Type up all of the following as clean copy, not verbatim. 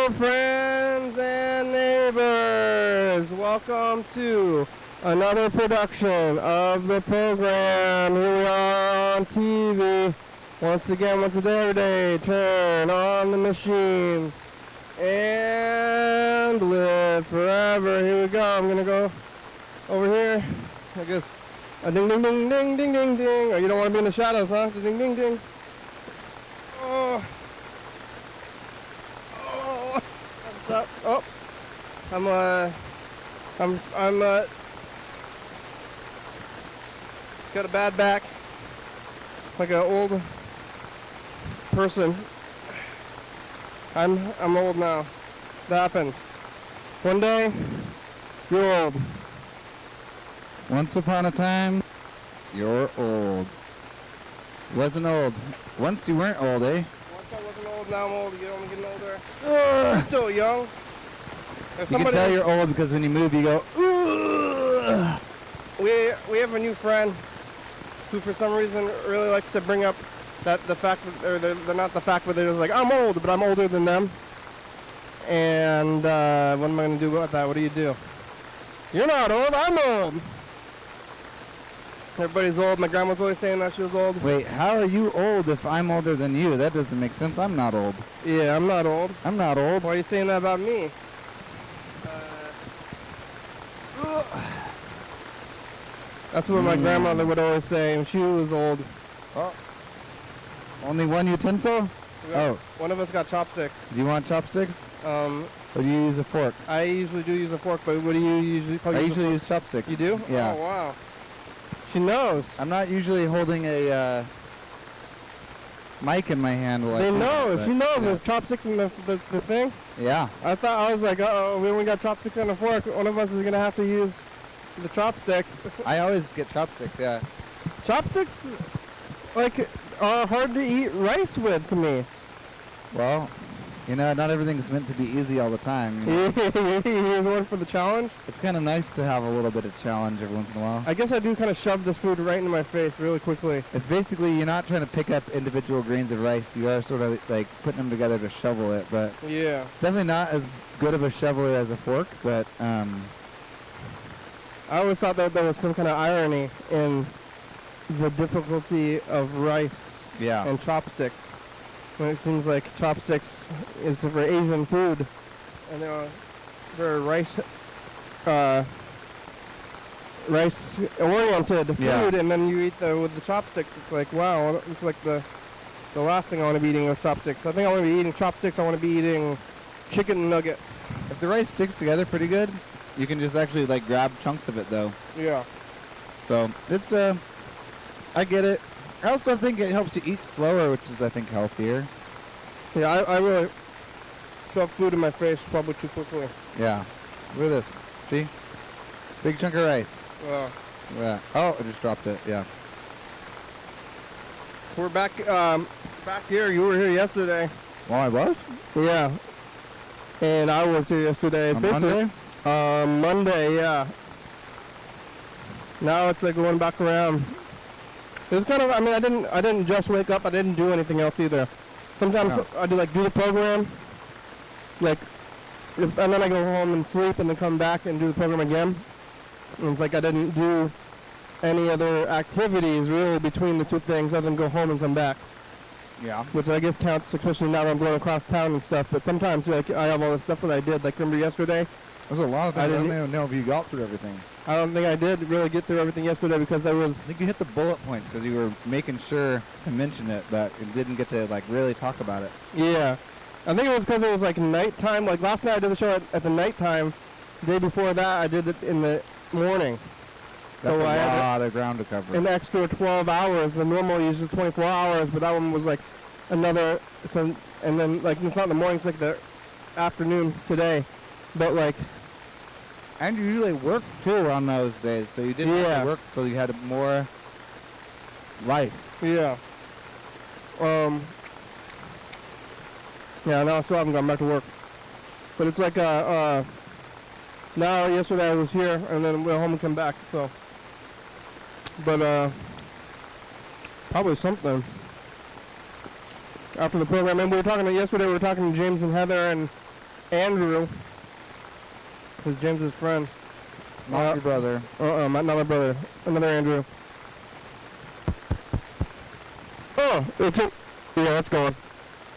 Hello, friends and neighbors. Welcome to another production of the program. Here we are on TV. Once again, once a day, every day. Turn on the machines and live forever. Here we go. I'm going to go over here. I guess a ding, ding, ding, ding, ding, ding, ding. Oh, you don't want to be in the shadows, huh? Ding, ding, ding. Oh. Up. Oh, I'm got a bad back, like an old person. I'm old now. That happened. One day, you're old. Once upon a time, you're old. Wasn't old. Once you weren't old, eh? I wasn't old, now I'm old. You know, I'm getting older. I'm still young. You can tell you're old because when you move, you go, ugh. We have a new friend who, for some reason, really likes to bring up that the fact that, or they're not the fact, but they're just like, I'm old, but I'm older than them. And what am I going to do about that? What do you do? You're not old, I'm old. Everybody's old. My grandma's always saying that she was old. Wait, how are you old if I'm older than you? That doesn't make sense. I'm not old. Yeah, I'm not old. I'm not old. Why are you saying that about me? That's what my grandmother would always say when she was old. Oh. Only one utensil? Oh. One of us got chopsticks. Do you want chopsticks? Or do you use a fork? I usually do use a fork, but what do you usually I usually use chopsticks. You do? Yeah. Oh, wow. She knows. I'm not usually holding a mic in my hand. They know. She knows. There's chopsticks in the thing. Yeah. I was like, uh-oh, we only got chopsticks and a fork. One of us is going to have to use the chopsticks. I always get chopsticks, yeah. Chopsticks, like, are hard to eat rice with to me. Well, you know, not everything's meant to be easy all the time. You know? You're going for the challenge? It's kind of nice to have a little bit of challenge every once in a while. I guess I do kind of shove this food right into my face really quickly. It's basically, you're not trying to pick up individual grains of rice. You are sort of like putting them together to shovel it, but yeah, definitely not as good of a shoveler as a fork, but I always thought that there was some kind of irony in the difficulty of rice and chopsticks. When it seems like chopsticks is for Asian food, and they're rice-oriented food, and then you eat with the chopsticks. It's like, wow, it's like the last thing I want to be eating with chopsticks. I think I want to be eating chopsticks. I want to be eating chicken nuggets. If the rice sticks together pretty good, you can just actually like grab chunks of it though. Yeah. So it's I get it. I also think it helps you eat slower, which is, I think, healthier. Yeah, I really shove food in my face probably too quickly. Yeah. Look at this. See? Big chunk of rice. Yeah. Yeah. Oh, I just dropped it. Yeah. We're back here. You were here yesterday. Well, I was? Yeah. And I was here yesterday. On Monday? Monday, yeah. Now it's like going back around. It was kind of, I mean, I didn't just wake up. I didn't do anything else either. Sometimes I do the program, and then I go home and sleep and then come back and do the program again. And it's like I didn't do any other activities really between the two things other than go home and come back. Yeah. Which I guess counts, especially now that I'm going across town and stuff. But sometimes like I have all this stuff that I did. Like remember yesterday? There's a lot of things. I don't even know if you got through everything. I don't think I did really get through everything yesterday because I think you hit the bullet points because you were making sure to mention it, but you didn't get to like really talk about it. Yeah. I think it was because it was like nighttime. Like last night I did the show at the nighttime. The day before that I did it in the morning. That's so a I lot of ground to cover. An extra 12 hours. The normal usually 24 hours, but that one was like another. So and then like it's not in the morning, it's like the afternoon today. But like. And you usually work too on those days, so you didn't have to work, so you had more life. Yeah. Yeah, now I still haven't gone back to work. But it's like, now yesterday I was here, and then went home and come back, so. But, probably something. After the program, and yesterday we were talking to James and Heather, and Andrew, who's James's friend. Not your brother. Not my brother. Another Andrew. Oh, okay. Yeah, that's going.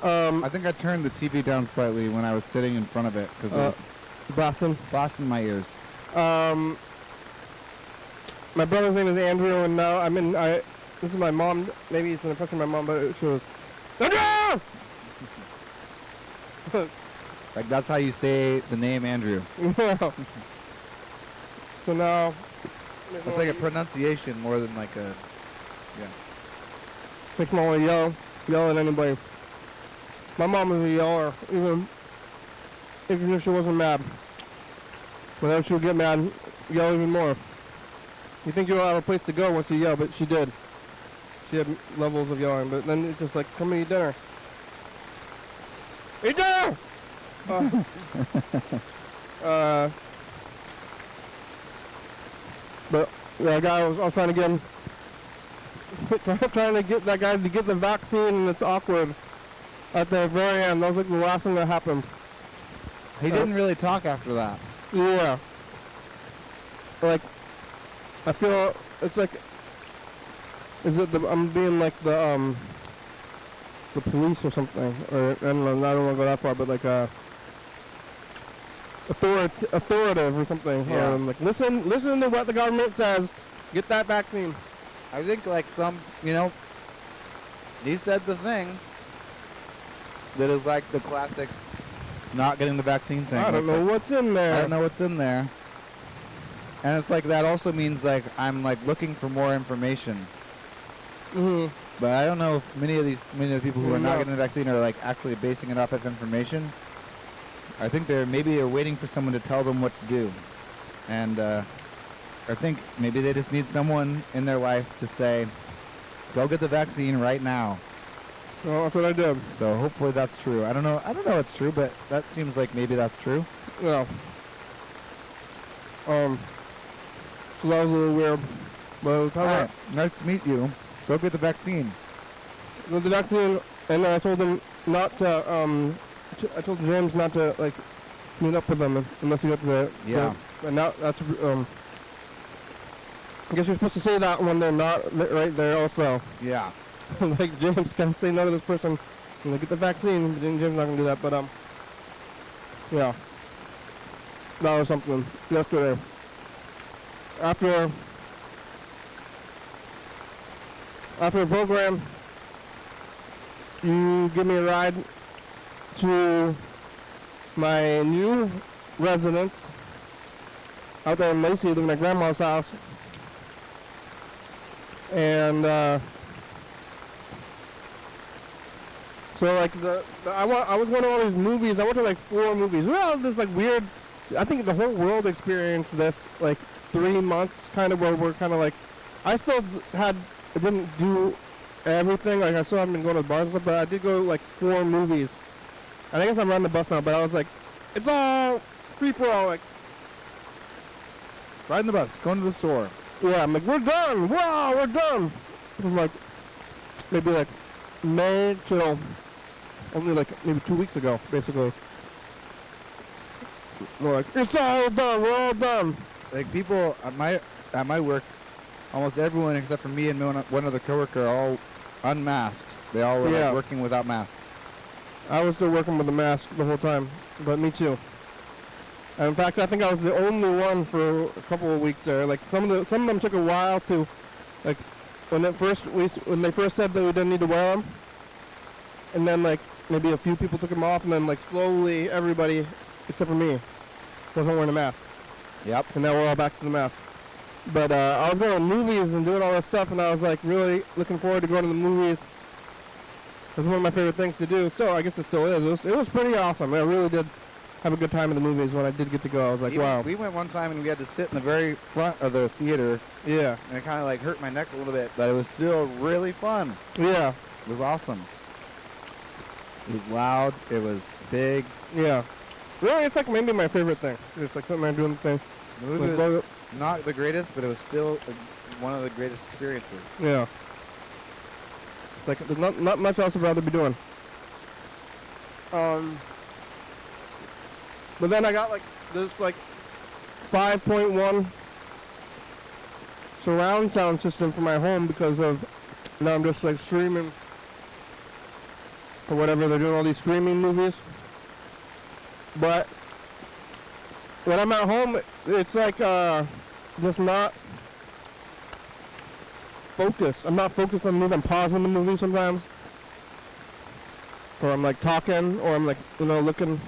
I think I turned the TV down slightly when I was sitting in front of it because it was blasting my ears. My brother's name is Andrew, and now this is my mom. Maybe it's an impression of my mom, but she was, Andrew! Like, that's how you say the name Andrew. Yeah. So now... It's like a pronunciation more than like a... Yeah. Makes me want to yell at anybody. My mom was a yeller, even if she wasn't mad. Whenever she would get mad, yell even more. You think you don't have a place to go once you yell, but she did. She had levels of yelling, but then it's just like, come and eat dinner. Eat dinner! But the guy, I was trying to get him, trying to get that guy to get the vaccine, and it's awkward at the very end. That was like the last thing that happened. He didn't really talk after that. Yeah. Like, I feel it's like, I'm being like the police or something, or I don't know, I don't want to go that far, but like authoritative or something. Yeah. Like listen to what the government says. Get that vaccine. I think like he said the thing that is like the classic not getting the vaccine thing. I don't know what's in there. I don't know what's in there. And it's like that also means like I'm like looking for more information. Mm-hmm. But I don't know if many of the people who are not getting the vaccine are like actually basing it off of information. I think they're waiting for someone to tell them what to do. And I think maybe they just need someone in their life to say, go get the vaccine right now. Well, that's what I did. So hopefully that's true. I don't know it's true, but that seems like maybe that's true. Yeah. So that was a little weird. But it was kind of nice to meet you. Go get the vaccine. The vaccine, and then I told him not to, I told James not to, like, meet up with them unless he got and now that's, I guess you're supposed to say that when they're not right there also. Yeah. Like, James can say no to this person and they get the vaccine, but James not going to do that, but, yeah. That was something yesterday. After the program, you give me a ride to my new residence out there in Lacey, living at Grandma's house. And so like I was going to all these movies. I went to like 4 movies. Well, this like weird. I think the whole world experienced this like 3 months kind of where we're kind of like. I didn't do everything. Like I still haven't been going to bars and stuff, but I did go like 4 movies. And I guess I'm riding the bus now, but I was like, it's all free for all. Like riding the bus, going to the store. Yeah, I'm like, we're done. Wow, we're done. From like maybe like May till only like maybe 2 weeks ago, basically. We're like, it's all done. We're all done. Like people at my work, almost everyone except for me and one other coworker are all unmasked. They all were like working without masks. I was still working with a mask the whole time, but me too. And in fact, I think I was the only one for a couple of weeks there. Like some of them took a while to, like, when they first said that we didn't need to wear them, and then like maybe a few people took them off, and then like slowly everybody, except for me, wasn't wearing a mask. Yep. And now we're all back to the masks. But I was going to movies and doing all that stuff, and I was like really looking forward to going to the movies. It was one of my favorite things to do. Still, I guess it still is. It was pretty awesome. I really did have a good time in the movies when I did get to go. I was like, wow. We went one time and we had to sit in the very front of the theater. Yeah. And it kind of like hurt my neck a little bit, but it was still really fun. Yeah. It was awesome. It was loud. It was big. Yeah. Really, it's like maybe my favorite thing. Just like something I'm doing thing. The movie was not the greatest, but it was still one of the greatest experiences. Yeah. Like, there's not much else I'd rather be doing. But then I got like this like 5.1 surround sound system for my home because of now I'm just like streaming or whatever. They're doing all these streaming movies. But when I'm at home, it's like just not focused. I'm not focused on the movie. I'm pausing the movie sometimes. Or I'm like talking, or I'm like, you know, looking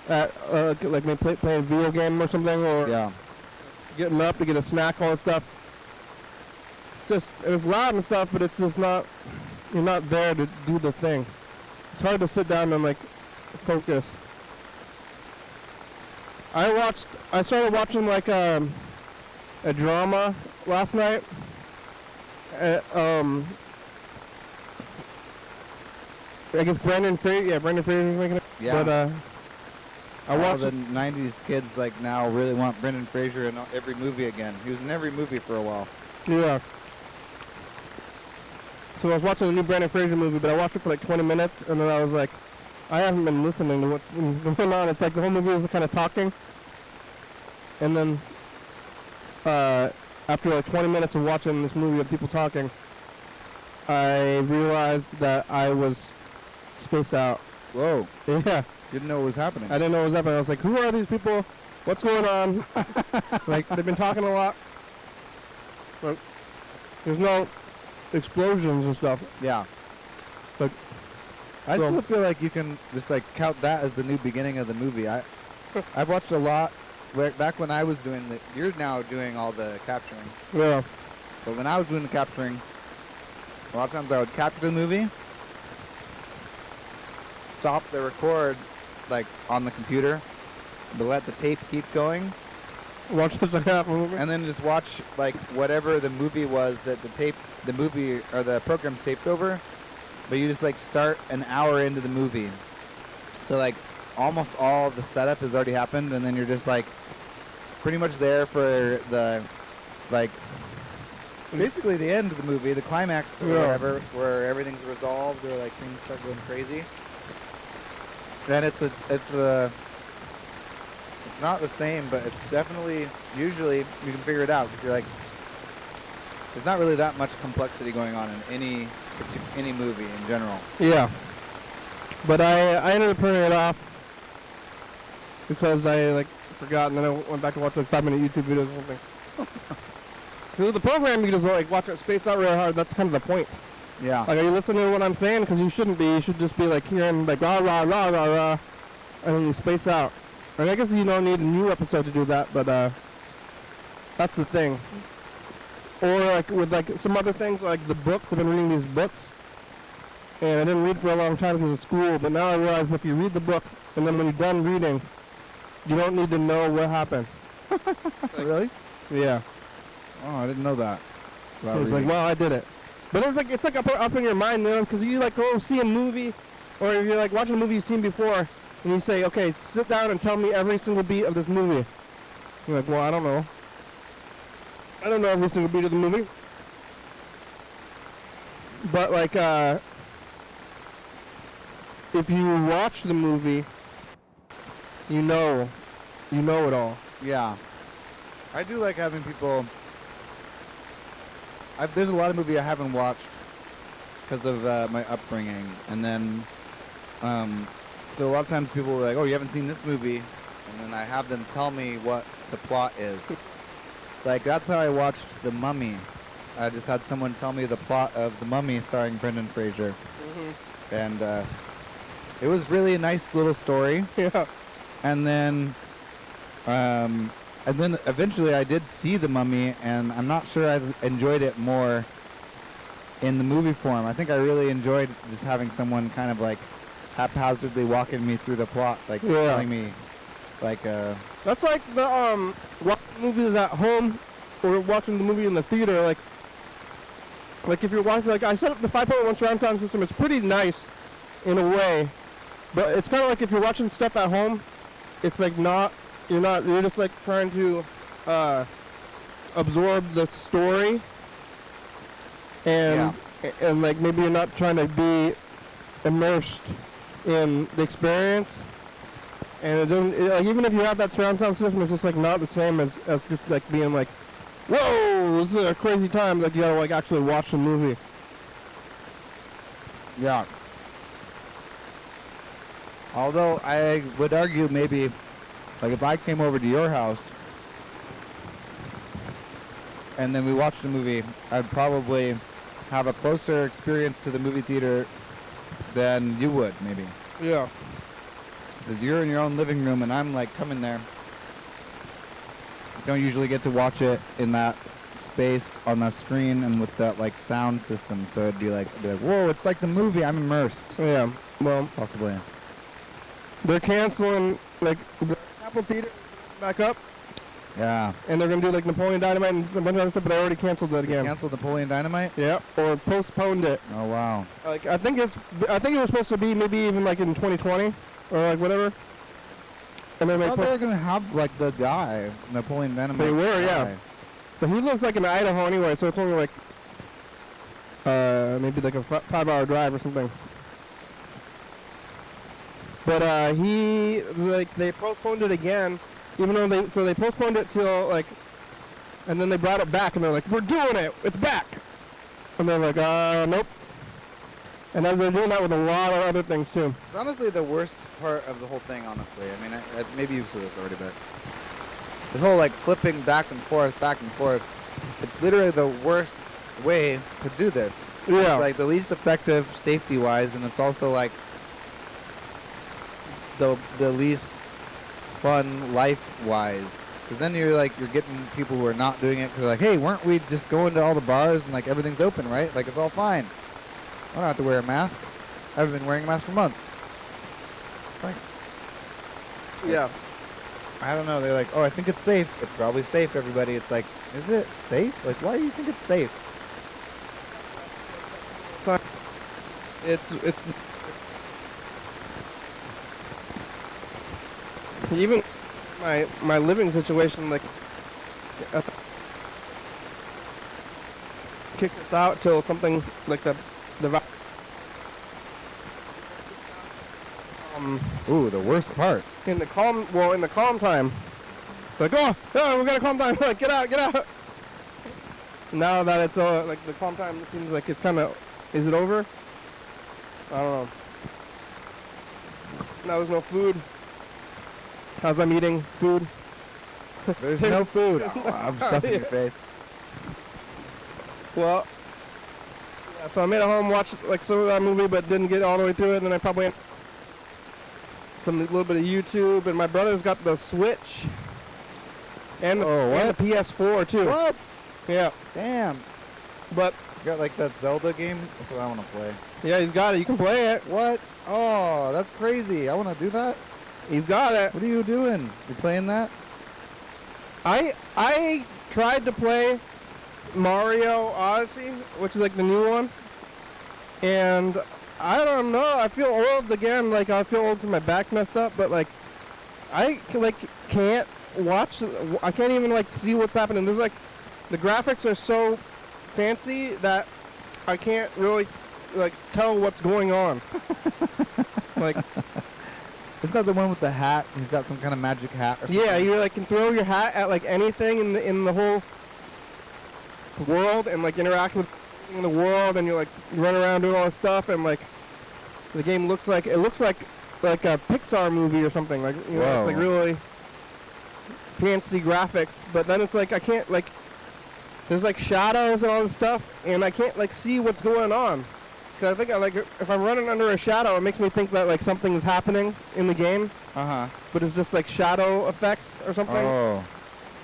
at like maybe playing a video game or something, or getting up to get a snack, all that stuff. It's just, it's loud and stuff, but it's just not, you're not there to do the thing. It's hard to sit down and like focus. I started watching like a drama last night. I guess Brendan Fraser is making it. Yeah. But I watched the '90s kids like now really want Brendan Fraser in every movie again. He was in every movie for a while. Yeah. So I was watching the new Brendan Fraser movie, but I watched it for like 20 minutes, and then I was like, I haven't been listening to what's going on. It's like the whole movie was kind of talking, and then after like 20 minutes of watching this movie of people talking, I realized that I was spaced out. Whoa. Yeah. Didn't know what was happening. I didn't know what was happening. I was like, who are these people? What's going on? Like, they've been talking a lot. But there's no explosions and stuff. Yeah. But I still feel like you can just like count that as the new beginning of the movie. I've watched a lot. Back when I was doing you're now doing all the capturing. Yeah. But when I was doing the capturing, a lot of times I would capture the movie, stop the record, like on the computer, but let the tape keep going. Watch the second half of the movie. And then just watch like whatever the movie was that the movie or the program's taped over, but you just like start an hour into the movie. So like almost all of the setup has already happened, and then you're just like pretty much there for the like basically the end of the movie, the climax or whatever, where everything's resolved or like things start going crazy. And it's not the same, but it's definitely, usually you can figure it out because you're like, there's not really that much complexity going on in any movie in general. Yeah. But I ended up turning it off because I like forgot, and then I went back to watch like 5-minute YouTube videos or something. Because the program, you can just like watch it spaced out really hard. That's kind of the point. Yeah. Like, are you listening to what I'm saying? Because you shouldn't be. You should just be like hearing like rah rah rah rah rah, and then you space out. And I guess you don't need a new episode to do that, but that's the thing. Or like with like some other things, like the books. I've been reading these books, and I didn't read for a long time because of school. But now I realize if you read the book, and then when you're done reading, you don't need to know what happened. Really? Yeah. Oh, I didn't know that. It's like, well, I did it. But it's like up in your mind, you know, because you like go see a movie, or if you're like watching a movie you've seen before, and you say, okay, sit down and tell me every single beat of this movie. You're like, well, I don't know. I don't know every single beat of the movie. But like, if you watch the movie, you know it all. Yeah. I do like having people. There's a lot of movies I haven't watched because of my upbringing, and then so a lot of times people were like, "Oh, you haven't seen this movie," and then I have them tell me what the plot is. Like that's how I watched The Mummy. I just had someone tell me the plot of The Mummy starring Brendan Fraser, and it was really a nice little story. Yeah. And then eventually I did see The Mummy, and I'm not sure I enjoyed it more in the movie form. I think I really enjoyed just having someone kind of like haphazardly walking me through the plot, like telling me, like That's like the watching movies at home or watching the movie in the theater. Like if you're watching, like I set up the 5.1 surround sound system. It's pretty nice in a way, but it's kind of like if you're watching stuff at home, it's like you're just like trying to absorb the story, and like maybe you're not trying to be immersed in the experience. And it doesn't, like, even if you have that surround sound system, it's just like not the same as just like being like, whoa, this is a crazy time. Like you gotta like actually watch the movie. Yeah. Although I would argue maybe, like if I came over to your house and then we watched a movie, I'd probably have a closer experience to the movie theater than you would, maybe. Yeah. Because you're in your own living room and I'm like coming there. Don't usually get to watch it in that space on the screen and with that like sound system, so it'd be like, whoa, it's like the movie, I'm immersed. Yeah. Well, Possibly. they're canceling like the Apple Theater back up, Yeah. and they're gonna do like Napoleon Dynamite and a bunch of other stuff, but they already canceled it again. Canceled Napoleon Dynamite? Yeah, or postponed it. Oh wow. Like I think it was supposed to be maybe even like in 2020 or like whatever. And then I they thought they were gonna have like the guy, Napoleon Dynamite. They were, guy. yeah. But he lives like in Idaho anyway, so it's only like maybe like a 5-hour drive or something. But they postponed it again, even though they postponed it till like, and then they brought it back and they're like, we're doing it, it's back. And they're like, nope. And then they're doing that with a lot of other things too. It's honestly the worst part of the whole thing, honestly. I mean, maybe you've seen this already, but the whole like flipping back and forth, it's literally the worst way to do this. Yeah. It's like the least effective safety-wise, and it's also like the least fun life-wise. Because then you're getting people who are not doing it because like, hey, weren't we just going to all the bars and like everything's open, right? Like it's all fine. I don't have to wear a mask. I've been wearing a mask for months. Like, Yeah. I don't know. They're like, oh, I think it's safe. It's probably safe, everybody. It's like, is it safe? Like, why do you think it's safe? It's even my living situation, like kicked us out till something like the Ooh, the worst part. in the calm time, like oh we gotta calm down, like get out. Now that it's like the calm time seems like it's kind of, is it over? I don't know. Now there's no food. How's I'm eating food? There's no food. Oh, I'm stuffing your face. Well, yeah, so I made it home, watched like some of that movie, but didn't get all the way through it. And then I probably had a little bit of YouTube. And my brother's got the Switch and the PS4 too. What? Yeah. Damn. But You got like that Zelda game? That's what I want to play. yeah, he's got it. You can play it. What? Oh, that's crazy. I want to do that. He's got it. What are you doing? You playing that? I tried to play Mario Odyssey, which is like the new one, and I don't know. I feel old again. Like I feel old because my back's messed up. But like, I like can't watch. I can't even like see what's happening. There's like, the graphics are so fancy that I can't really like tell what's going on. Like. Isn't that the one with the hat? He's got some kind of magic hat or something. Yeah, you like can throw your hat at like anything in the whole world and like interact with the world, and you like run around doing all this stuff, and like the game looks like a Pixar movie or something, like you know, it's like really fancy graphics. But then it's like I can't like, there's like shadows and all this stuff, and I can't like see what's going on. I think if I'm running under a shadow, it makes me think that like something is happening in the game. But it's just like shadow effects or something. Oh.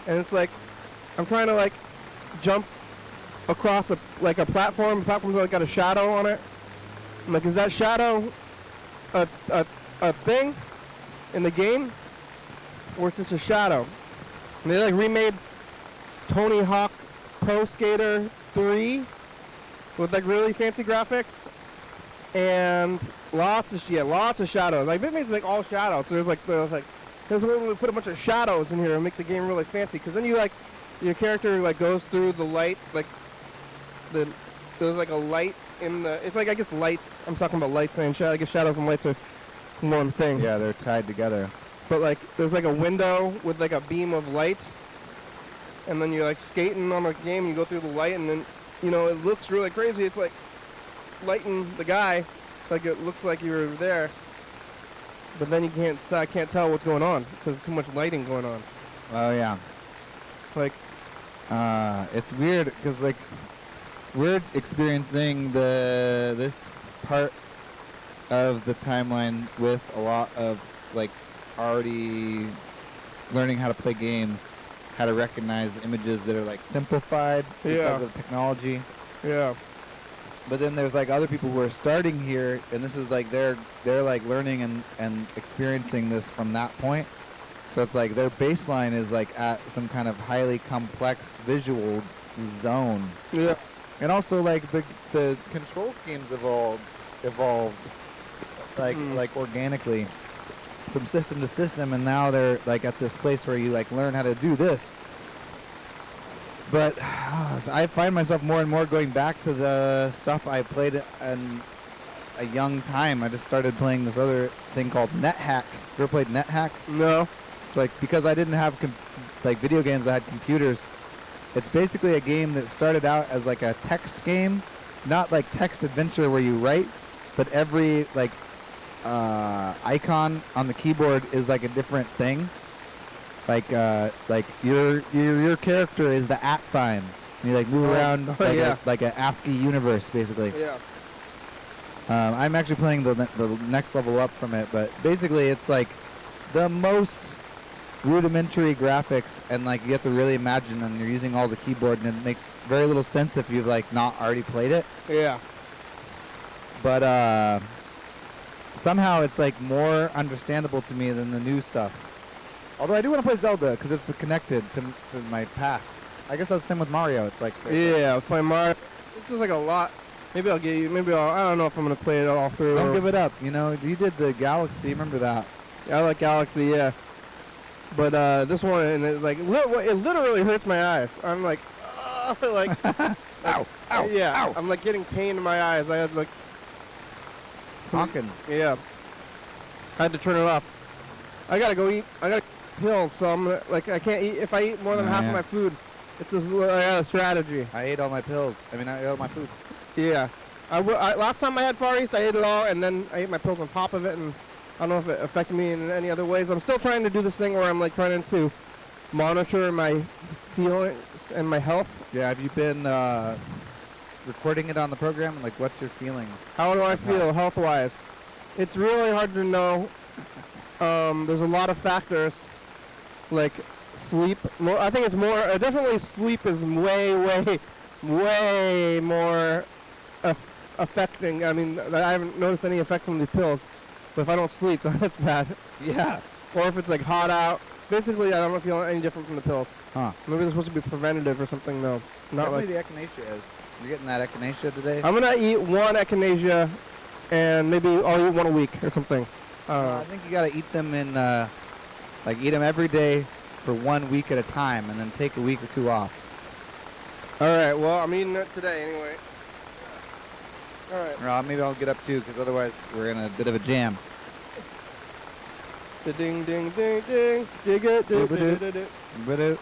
And it's like I'm trying to like jump across a platform. The platform's like got a shadow on it. I'm like, is that shadow a thing in the game, or it's just a shadow? And they like remade Tony Hawk Pro Skater 3. With like really fancy graphics and lots of shadows. Like it makes like all shadows. So there's a way we put a bunch of shadows in here and make the game really fancy. Because then you like your character like goes through the light, like there's like a light in the. It's like I guess lights. I'm talking about lights and shadows. I guess shadows and lights are one thing. Yeah, they're tied together. but like there's like a window with like a beam of light, and then you're like skating on a game, and you go through the light, and then it looks really crazy. It's like lighting the guy, like it looks like you're there, but then I can't tell what's going on because there's too much lighting going on. Oh yeah. Like, it's weird because like we're experiencing this part of the timeline with a lot of like already learning how to play games, how to recognize images that are like simplified because of technology. Yeah. But then there's like other people who are starting here, and this is like they're like learning and experiencing this from that point. So it's like their baseline is like at some kind of highly complex visual zone. Yeah. And also like the control schemes evolved like organically from system to system, and now they're like at this place where you like learn how to do this. But I find myself more and more going back to the stuff I played in a young time. I just started playing this other thing called NetHack. You ever played NetHack? No. It's like, because I didn't have like video games, I had computers. It's basically a game that started out as like a text game, not like text adventure where you write, but every like icon on the keyboard is like a different thing. Like your character is the @ sign. And you like move around like an ASCII universe basically. Yeah. I'm actually playing the next level up from it, but basically it's like the most rudimentary graphics, and like you have to really imagine, and you're using all the keyboard, and it makes very little sense if you've like not already played it. Yeah. But somehow it's like more understandable to me than the new stuff. Although I do want to play Zelda because it's connected to my past. I guess that's the same with Mario. It's like I was playing Mario. This is like a lot. Maybe I'll get you. I don't know if I'm gonna play it all through. Don't give it up. You did the Galaxy. Remember that? Yeah, I like Galaxy. Yeah. But this one, and it literally hurts my eyes. I'm like, like, ow, ow, yeah. ow. I'm like getting pain in my eyes. I had like honking. Yeah. I had to turn it off. I gotta go eat. I gotta pills, so I'm like I can't eat. If I eat more than half of my food, it's a strategy. I ate all my pills. I ate all my food. Yeah. Last time I had Far East, I ate it all, and then I ate my pills on top of it, and I don't know if it affected me in any other ways. I'm still trying to do this thing where I'm like trying to monitor my feelings and my health. Yeah, have you been recording it on the program? Like, what's your feelings? How do I feel health-wise? It's really hard to know. There's a lot of factors, like sleep. I think it's more. Definitely, sleep is way more affecting. I mean, I haven't noticed any effect from the pills. But if I don't sleep, that's bad. Yeah. Or if it's like hot out. Basically, I don't feel any different from the pills. Huh. Maybe they're supposed to be preventative or something, though. Not Probably like the echinacea is. You're getting that echinacea today? I'm going to eat one echinacea, and maybe I'll eat one a week or something. I think you got to eat them in, eat them every day for 1 week at a time, and then take a week or two off. All right. Well, I'm eating it today anyway. All right. Well, maybe I'll get up too, because otherwise we're in a bit of a jam. The ding ding ding ding. Dig it. Do do do do. Ba-do.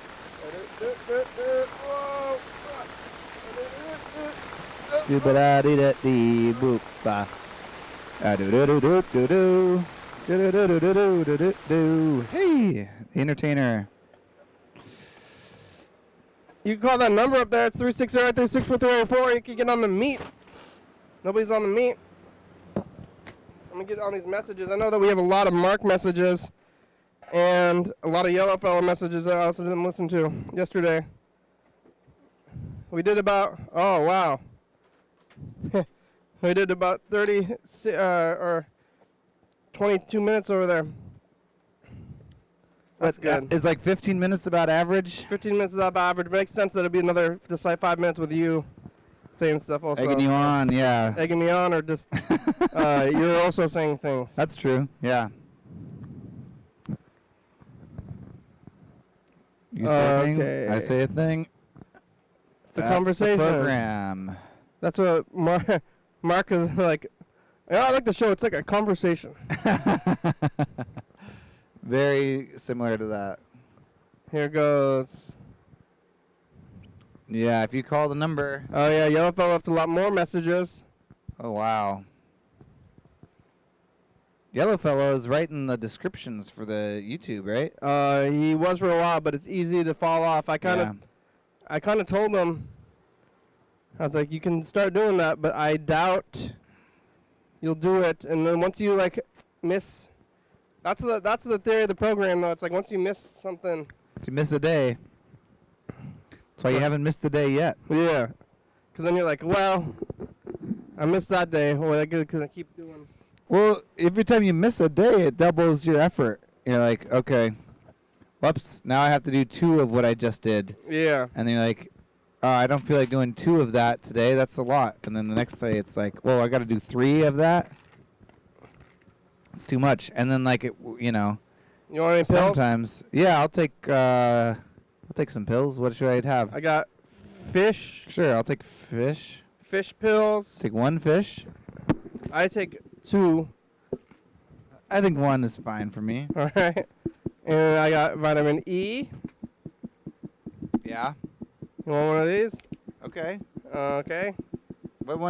Scooba-da-dee-da-dee-boop-ba. Ah-do-do-do-do-do-do. Do-do-do-do-do-do-do. Hey, the entertainer. You can call that number up there. It's 360-364-384. You can get on the meet. Nobody's on the meet. I'm going to get on these messages. I know that we have a lot of Mark messages and a lot of Yellow Fellow messages that I also didn't listen to yesterday. We did about, oh, wow. We did about 30 or 22 minutes over there. That's good. Is like 15 minutes about average? 15 minutes is about average. Makes sense that it'd be another, just like 5 minutes with you saying stuff also. Egging you on, yeah. Egging me on, or just you're also saying things. That's true, yeah. You say a thing, I say a thing. It's a conversation. The program. That's what Mark is like. Yeah, I like the show. It's like a conversation. Very similar to that. Here goes. Yeah, if you call the number. Oh, yeah, Yellowfell left a lot more messages. Oh, wow. Yellowfellow is right in the descriptions for the YouTube, right? He was for a while, but it's easy to fall off. I kind of told him, I was like, you can start doing that, but I doubt you'll do it. And then once you like miss, that's the theory of the program, though. It's like once you miss something, If you miss a day, that's why you haven't missed a day yet. yeah, because then you're like, well, I missed that day. Well, I could keep doing. Well, every time you miss a day, it doubles your effort. You're like, okay, whoops, now I have to do 2 of what I just did. Yeah. And then you're like, I don't feel like doing 2 of that today. That's a lot. And then the next day, it's like, well, I got to do 3 of that. It's too much. And then, like, you know, You want any pills? sometimes, yeah, I'll take some pills. What should I have? I got fish. Sure, I'll take fish. Fish pills. Take 1 fish. I take 2. I think 1 is fine for me. All right. And I got vitamin E. Yeah. You want one of these? Okay. Okay. What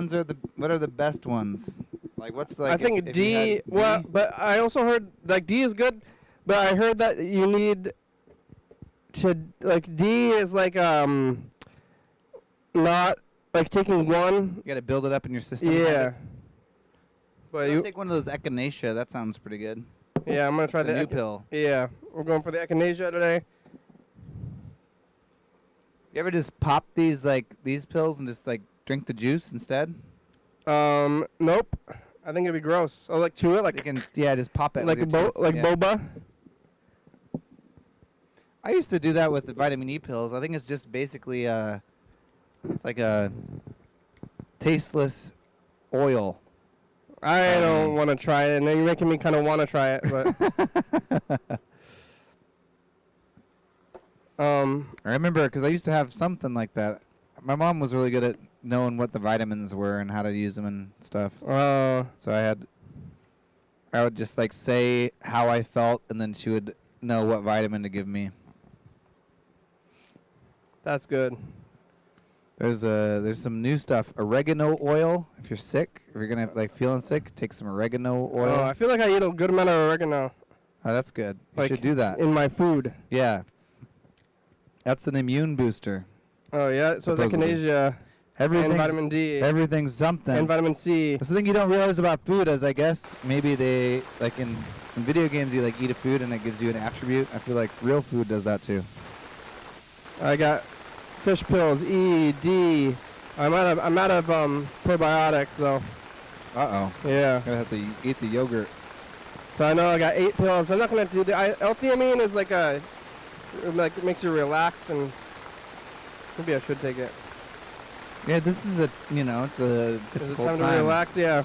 are the best ones? Like, what's the, like, I think if you D. had Well, D? but I also heard like D is good, but I heard that you need to like D is like not like taking one. You got to build it up in your system. Yeah. But I'll you. take one of those echinacea. That sounds pretty good. Yeah, I'm gonna try It's a the new pill. Yeah, we're going for the echinacea today. You ever just pop these pills and just like drink the juice instead? Nope. I think it'd be gross. Oh, like chew it, like You can, just pop it. like with your teeth. Yeah. boba. I used to do that with the vitamin E pills. I think it's just basically it's like a tasteless oil. I don't want to try it. Now you're making me kind of want to try it, but I remember because I used to have something like that. My mom was really good at knowing what the vitamins were and how to use them and stuff. So I would just like say how I felt, and then she would know what vitamin to give me. that's good. There's some new stuff. Oregano oil. If you're sick, if you're gonna like feeling sick, take some oregano oil. Oh, I feel like I eat a good amount of oregano. Oh, that's good. You Like should do that. in my food. Yeah. That's an immune booster. Oh yeah, so it's Supposedly. echinacea and Everything's vitamin D everything's something. and vitamin C. That's the thing you don't realize about food is I guess maybe they like in video games you like eat a food and it gives you an attribute. I feel like real food does that too. I got fish pills, E, D. I'm out of probiotics though. Uh-oh. Yeah. Gonna have to eat the yogurt. So I know I got 8 pills. I'm not gonna do the L-theanine is like it makes you relaxed, and maybe I should take it. Yeah, this is it's a Is it difficult time to relax? Yeah.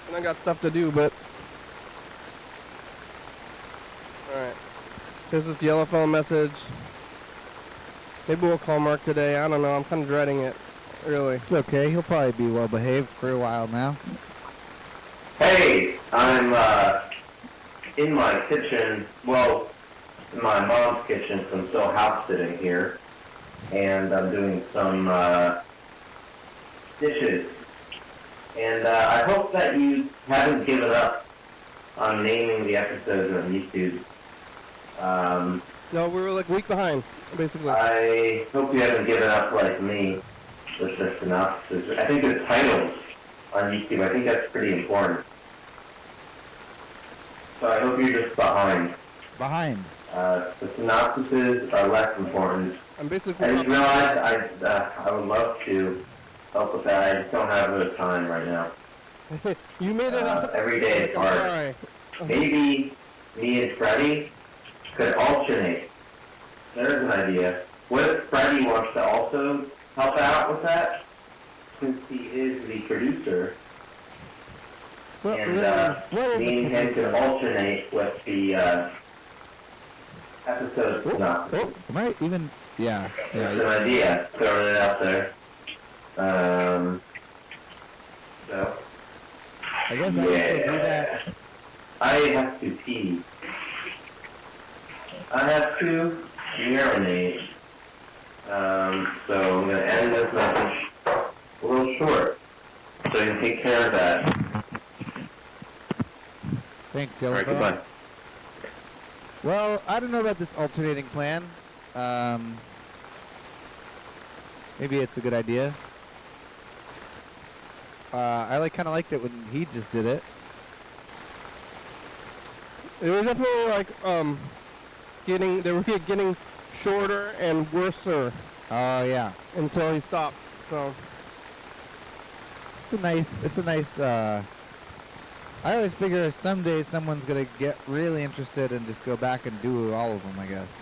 And I got stuff to do, but all right. Here's this Yellowfell message. Maybe we'll call Mark today. I don't know. I'm kind of dreading it, really. It's okay. He'll probably be well behaved for a while now. Hey, I'm in my kitchen, well, in my mom's kitchen, so I'm still house sitting here, and I'm doing some dishes. And I hope that you haven't given up on naming the episodes on YouTube. No, we were like a week behind, basically. I hope you haven't given up like me with the synopsis. I think the titles on YouTube, I think that's pretty important. So I hope you're just behind. Behind. The synopsises are less important. I'm basically. I just realized I would love to help with that. I just don't have the time right now. You made it up. Every day it's I'm hard. sorry. Maybe me and Freddie could alternate. There's an idea. What if Freddie wants to also help out with that? Since he is the producer. What And is me and him could alternate with the episode synopsis. Am I even? Yeah. That's an idea. Throwing it out there. So. I guess I can still do that. I have to pee. I have to urinate. So I'm going to end this message a little short. So you can take care of that. Thanks, All Yellow. right, goodbye. Well, I don't know about this alternating plan. Maybe it's a good idea. I kind of liked it when he just did it. It was definitely like they were getting shorter and worser Oh yeah, until he stopped. So it's a nice. I always figure someday someone's gonna get really interested and just go back and do all of them. I guess.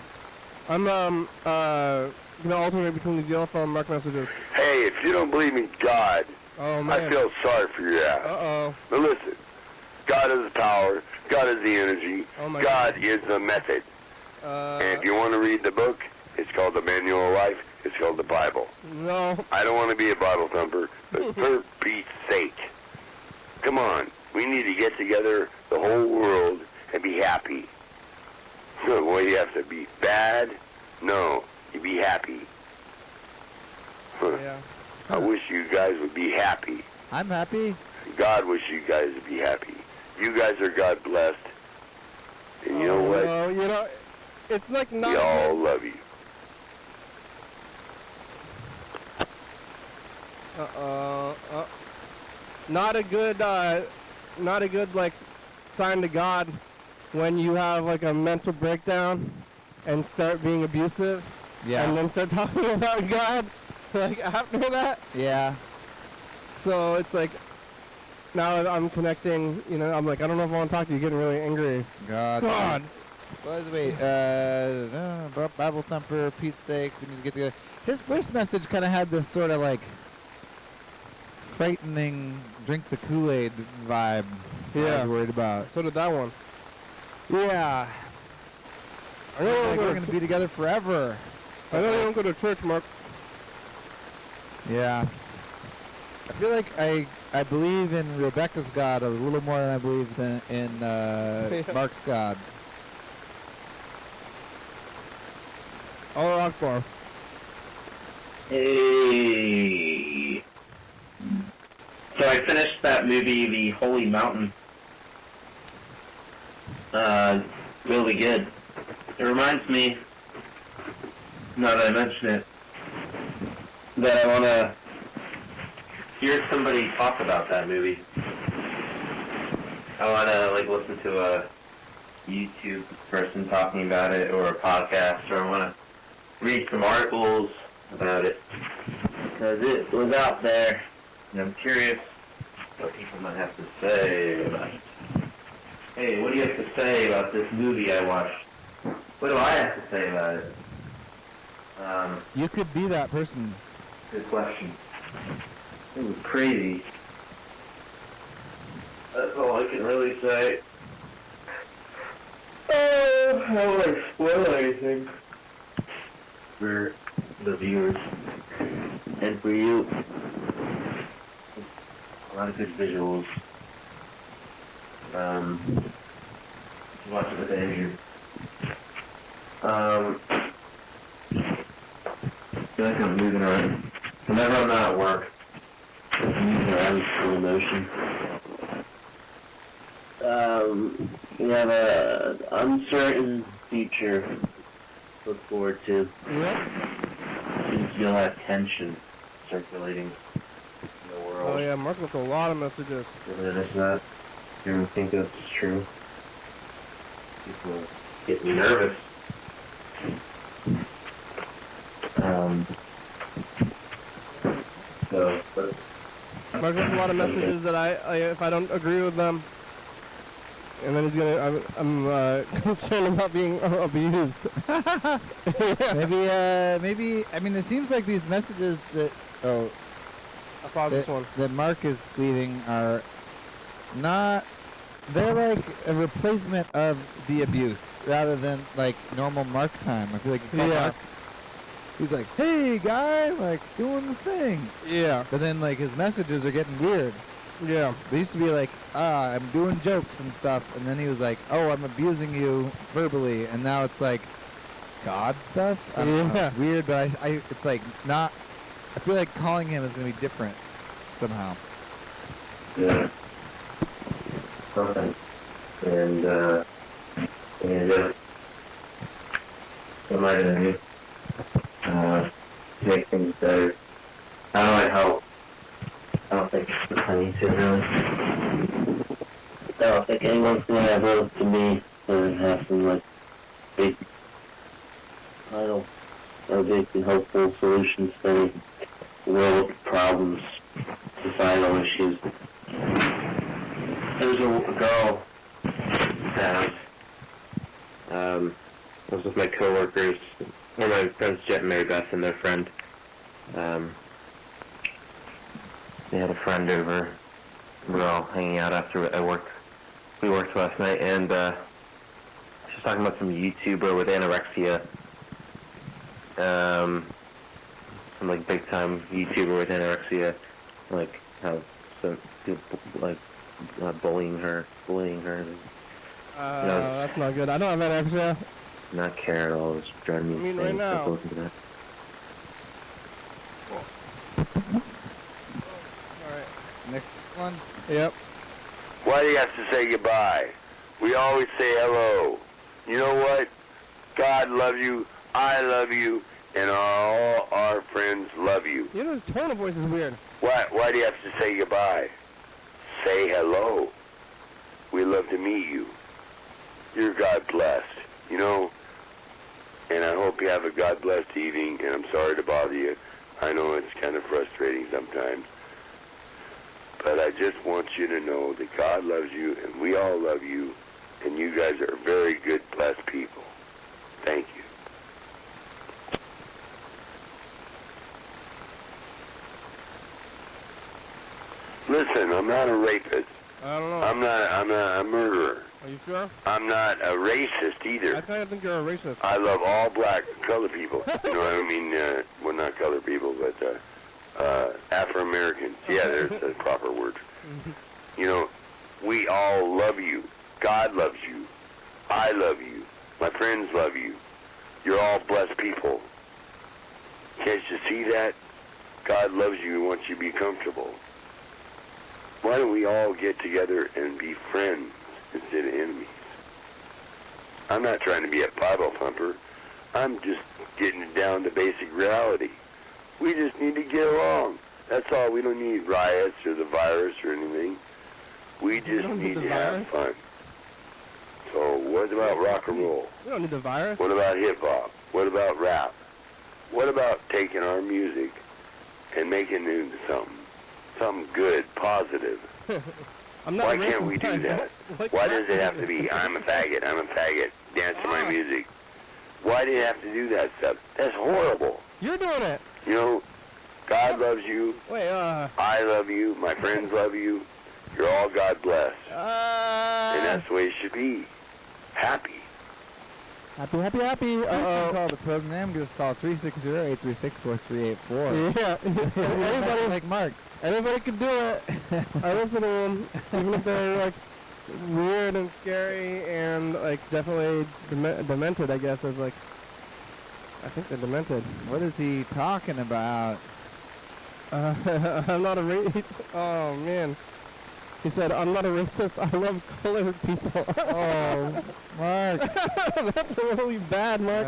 I'm gonna alternate between these yellow phone mark messages. Hey, if you don't believe in God, Oh man. I feel sorry for your ass. Uh-oh. But listen, God is the power, God is the energy, Oh my God is the method. And if you want to read the book, it's called the Manual of Life, it's called the Bible. No. I don't want to be a Bible thumper, but for Pete's sake, come on, we need to get together, the whole world, and be happy. So, what, you have to be bad? No, you be happy. Huh. Yeah. I wish you guys would be happy. I'm happy. God wish you guys would be happy. You guys are God blessed. And you know what? Well, you know, it's like not. We all love you. Not a good like sign to God when you have like a mental breakdown and start being abusive. Yeah. And then start talking about God like after that. Yeah. So it's like now that I'm connecting, you know, I'm like, I don't know if I want to talk to you. Getting really angry. God. God. Wait. Bible thumper, Pete's sake, we need to get together. His first message kind of had this sort of like frightening, drink the Kool-Aid vibe. I Yeah. was worried about. So did that one. Yeah. I know Like, we're gonna be together forever. I know you don't go to church, Mark. Yeah. I feel like I believe in Rebecca's God a little more than I believe in Mark's God. Allah Akbar. Hey. So I finished that movie, The Holy Mountain. Really good. It reminds me, now that I mention it, that I want to hear somebody talk about that movie. I want to listen to a YouTube person talking about it, or a podcast, or I want to read some articles about it, because it was out there, and I'm curious what people might have to say about it. Hey, what do you have to say about this movie I watched? What do I have to say about it? You could be that person. Good question. It was crazy. That's all I can really say. Oh, I don't want to spoil anything for the viewers and for you. A lot of good visuals. Watch it with Andrew. I feel like I'm moving around. Whenever I'm not at work, I'm moving around in slow motion. We have an uncertain future to look forward to. Yep. Since you'll have tension circulating in the world. Oh yeah, Mark left a lot of messages. You ever notice that? You ever think that's true? People get me nervous. But Mark left a lot of messages that I if I don't agree with them, and then he's gonna. I'm concerned about being abused. Maybe. I mean, it seems like these messages that I paused this one. that Mark is leaving are not. They're like a replacement of the abuse rather than like normal Mark time. I feel like you call Yeah. Mark. He's like, "Hey, guy, like doing the thing." Yeah. But then like his messages are getting weird. Yeah. They used to be like, I'm doing jokes and stuff, and then he was like, oh, I'm abusing you verbally, and now it's like God stuff. I don't know, Yeah. it's weird, but it's like not. I feel like calling him is gonna be different somehow. Yeah. Something. And what am I gonna do? To make things better. How do I help? I don't think I need to really. I don't think anyone's gonna have love to me and have some like big, big and hopeful solutions to the world problems, societal issues. There's a girl that was with my coworkers, one of my friends, Jet and Mary Beth, and their friend. They had a friend over. We were all hanging out after we worked last night, and she was talking about some YouTuber with anorexia. Some like big time YouTuber with anorexia, like how some people like bullying her. That's not good. I don't have that extra. Not care at all. It's driving me I mean, insane. right now. Stop listening to that. Next one. Yep. Why do you have to say goodbye? We always say hello. You know what? God loves you, I love you, and all our friends love you. You know, his tone of voice is weird. Why do you have to say goodbye? Say hello. We love to meet you. You're God blessed, you know? And I hope you have a God blessed evening, and I'm sorry to bother you. I know it's kind of frustrating sometimes. But I just want you to know that God loves you, and we all love you, and you guys are very good, blessed people. Thank you. Listen, I'm not a rapist. I don't know. I'm not a murderer. Are you sure? I'm not a racist either. I kind of think you're a racist. I love all black and colored people. You know what I mean? Well, not colored people, but Afro-Americans. Yeah, there's a proper word. You know, we all love you. God loves you. I love you. My friends love you. You're all blessed people. Can't you see that? God loves you and wants you to be comfortable. Why don't we all get together and be friends instead of enemies? I'm not trying to be a Bible thumper. I'm just getting it down to basic reality. We just need to get along. That's all. We don't need riots or the virus or anything. We just need to have fun. So what about rock and roll? We don't need the virus. What about hip-hop? What about rap? What about taking our music and making it into something good, positive? I'm not Why racist, can't we do I that? like Why rap does it have to music. be, I'm a faggot, dance to my music? Why do you have to do that stuff? That's horrible. You're doing it. You know, God loves you, Wait, I love you, my friends love you, you're all God blessed. And that's the way it should be. Happy. happy. You can Uh-oh. call the program. Just call 360-836-4384. Yeah. Anybody, Like Mark. anybody can do it. I listen to them, even if they're like weird and scary and like definitely demented. I guess is like. I think they're demented. What is he talking about? I'm not a racist. Oh man. He said, I'm not a racist. I love colored people. Oh, Mark. That's really bad, Mark.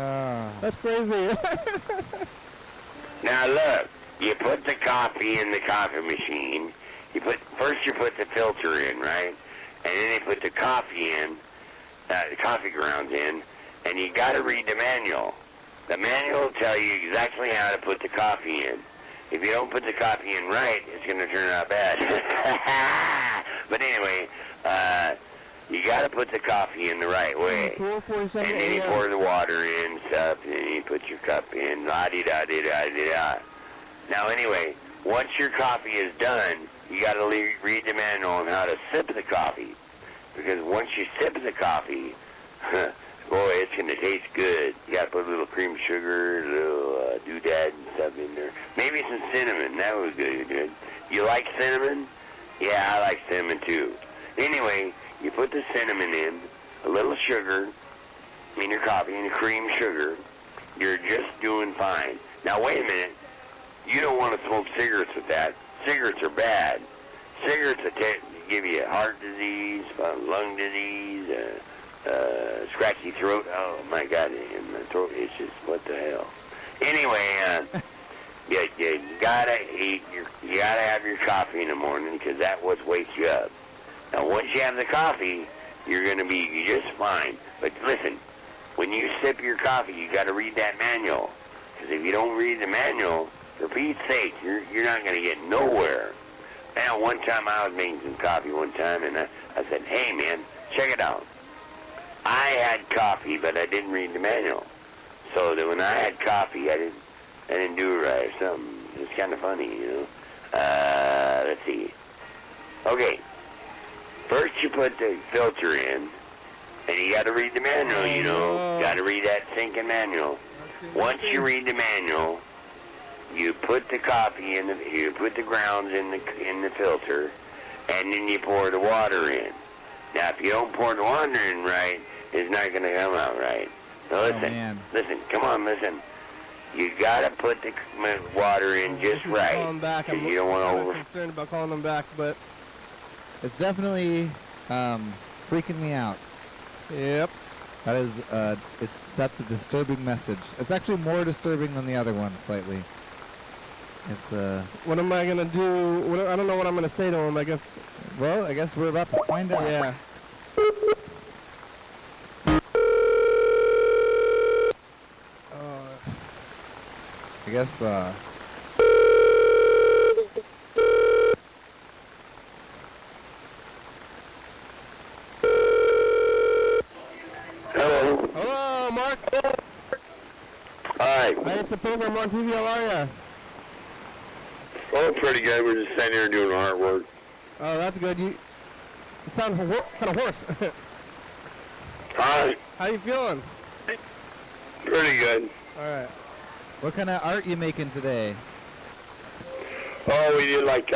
That's crazy. Now look, you put the coffee in the coffee machine. First you put the filter in, right? And then you put the coffee in, the coffee grounds in, and you got to read the manual. The manual will tell you exactly how to put the coffee in. If you don't put the coffee in right, it's going to turn out bad. But anyway, you got to put the coffee in the right way. 4:47 And then you a.m. pour the water in, stuff, and then you put your cup in, la-di-da-di-da-di-da. Now anyway, once your coffee is done, you got to read the manual on how to sip the coffee. Because once you sip the coffee, boy, it's going to taste good. You got to put a little cream sugar, a little doodad and stuff in there. Maybe some cinnamon. That would be good. You like cinnamon? Yeah, I like cinnamon too. Anyway, you put the cinnamon in, a little sugar, in your coffee, and cream sugar. You're just doing fine. Now, wait a minute. You don't want to smoke cigarettes with that. Cigarettes are bad. Cigarettes give you heart disease, lung disease, scratchy throat. Oh, my God, and my throat is just, what the hell. Anyway, you gotta you gotta have your coffee in the morning because that what wakes you up. Now, once you have the coffee, you're gonna be just fine. But listen, when you sip your coffee, you gotta read that manual. Because if you don't read the manual, for Pete's sake, you're not gonna get nowhere. Now, one time I was making some coffee one time, and I said, "Hey, man, check it out. I had coffee, but I didn't read the manual. So that when I had coffee, I didn't do it right or something. It's kind of funny, you know. Let's see. Okay. First you put the filter in, and you got to read the manual, you know. Got to read that sinking manual. Once you read the manual, you put the coffee in you put the grounds in the filter, and then you pour the water in. Now, if you don't pour the water in right, it's not going to come out right. So listen, come on, listen. You gotta put the water in just right. I'm you don't want to concerned about calling them back, but it's definitely freaking me out. Yep. That is that's a disturbing message. It's actually more disturbing than the other one slightly. It's What am I gonna do? I don't know what I'm gonna say to him. I guess. Well, I guess we're about to find out. Yeah. I guess, Hello. Hello, Mark. Hi. Hey, it's a program on TV. How are ya? Oh, pretty good. We're just sitting here doing artwork. Oh, that's good. You sound kind of hoarse. Hi. How you feeling? Pretty good. All right. what kind of art you making today? Oh, we did like,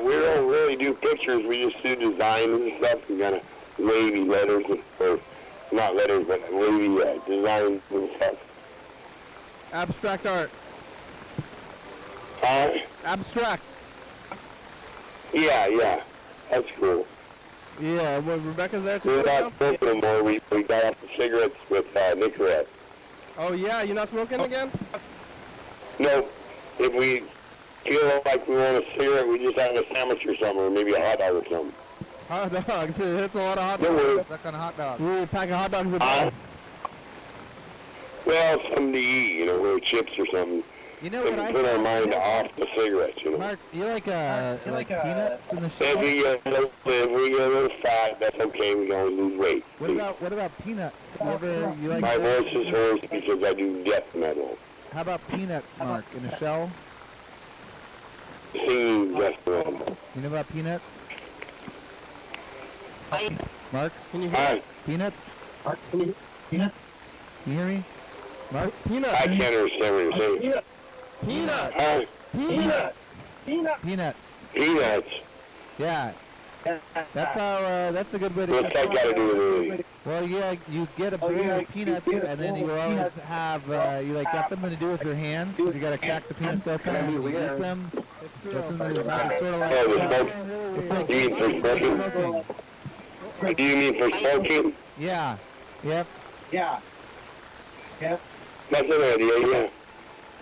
we don't really do pictures. We just do design and stuff and kind of wavy letters, or not letters, but wavy designs and stuff. Abstract art. Abstract. Yeah. That's cool. Yeah, well, Rebecca's there too. We're not smoking anymore. We got off the cigarettes with Nicorette. Oh, yeah? You're not smoking again? No, if we feel like we want a cigarette, we just have a sandwich or something, or maybe a hot dog or something. Hot dogs. It's a lot of hot No dogs. worries. Suck on a hot dog. Ooh, a pack of hot dogs a day. Well, something to eat, you know, or chips or something. You know So what we I put our mind off the cigarettes, you know. Mark, you like peanuts in the shell? If we get a little fat, that's okay. We can always lose weight. What about peanuts? You like My those? voice is hoarse because I do death metal. How about peanuts, Mark, in a shell? Singing death metal. You know about peanuts? Mark, Can you hear Hi. me? peanuts? Can you hear me? Mark? Peanuts. I can't understand what you're saying. Peanuts. Hi. Peanuts. Peanuts. Peanuts. Yeah. That's how. That's a good way to. What's that got to do with anything? Well, yeah, you get a bowl of peanuts, and then you always have. You got something to do with your hands because you got to crack the peanuts open and you eat them. That's in your mouth. It's sort of like. Oh, the smoke. It's like You mean for smoking? smoking. Do you mean for smoking? Yeah. Yep. That's an idea, yeah.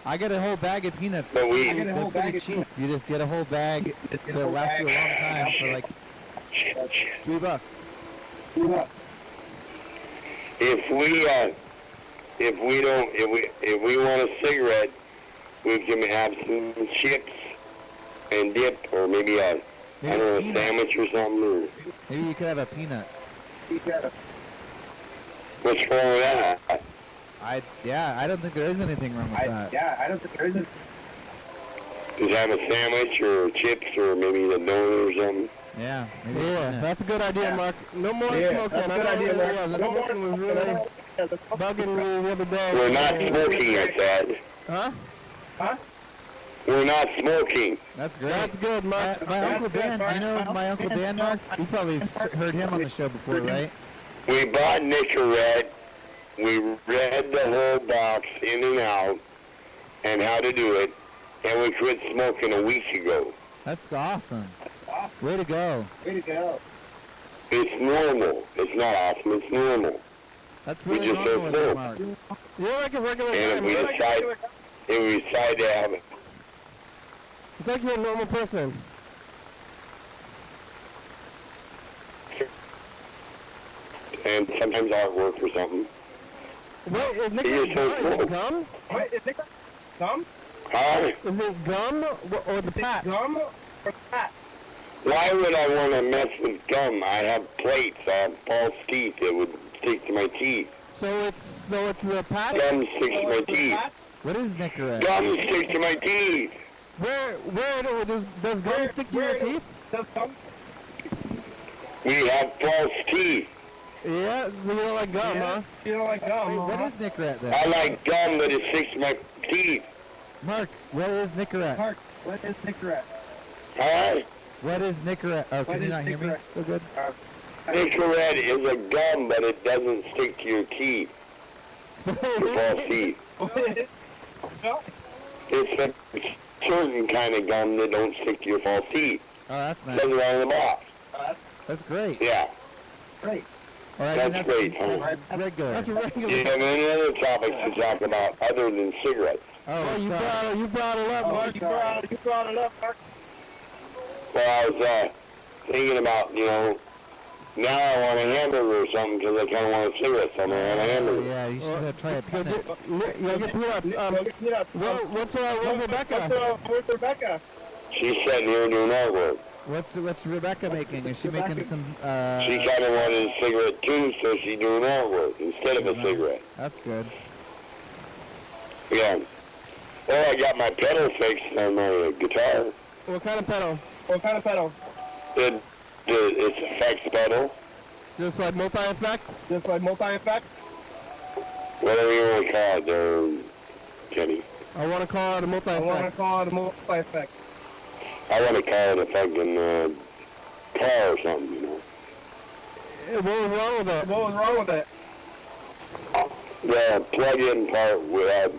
I get a whole bag of peanuts. But we- They're pretty cheap. You just get a whole bag. It'll last you a long time for like $3. If we want a cigarette, we can have some chips and dip, or maybe a sandwich or something. Or Maybe you could have a peanut. what's wrong with that? I don't think there is anything wrong with that. Just have a sandwich or chips or maybe a donut or something. Yeah. Maybe a Yeah, peanut. that's a good idea, Mark. No more smoking. I know the smoking was really bugging me the other day. We're not smoking, I said. Huh? We're not smoking. That's great. That's good, Mark. My Uncle Dan, you know my Uncle Dan, Mark? You probably heard him on the show before, right? We bought Nicorette. We read the whole box in and out and how to do it, and we quit smoking a week ago. That's awesome. Way to go. It's normal. It's not awesome. It's normal. That's We really just normal don't with you, smoke. Mark. You're like a regular And guy. if we decide to have it, It's like you're a normal person. and sometimes artwork or something. Wait, is He is so Nicorette slow. gum? Gum? Huh? Is it gum or the patch? Gum or fat? Why would I want to mess with gum? I have plates. I have false teeth that would stick to my teeth. So it's the patch? Gum sticks to my teeth. What is Nicorette? Gum sticks to my teeth. Where does gum stick to your teeth? Does gum? We have false teeth. Yeah, so you don't like gum, huh? You don't like gum? Wait, what is Nicorette then? I like gum that it sticks to my teeth. Mark, what is Nicorette? Mark, what is Nicorette? Huh? What is Nicorette? Oh, What can you is Uh, not hear me Nicorette? so good? Nicorette is a gum, but it doesn't stick to your teeth. Your false teeth. No. It's a certain kind of gum that don't stick to your false teeth. Oh, that's It nice. says it right in the box. That's great. Yeah. Great. All right, That's that's great, huh? That's regular. That's Do regular. you have any other topics to talk about other than cigarettes? Oh, You sorry. brought it up. Oh, Mark. you brought it up, Mark. Well, I was thinking about, now I want a hamburger or something because I kind of want a cigarette, so I'm going to have a Oh, hamburger. yeah, you should try a Go peanut. get peanuts. What's Rebecca? Where's Rebecca? She's sitting here doing artwork. What's Rebecca making? Is she making some, She kind of wanted a cigarette too, so she's doing artwork instead of a cigarette. That's good. Yeah. Well, I got my pedal fixed on my guitar. What kind of pedal? What kind of pedal? It's effects pedal, Just like multi-effect? Just like multi-effect? whatever you want to call it there, Kenny. I want to call it a I want to multi-effect. call it a multi-effect. I want to call it a fucking car or something, What was wrong with it? What was wrong with it? The plug-in part was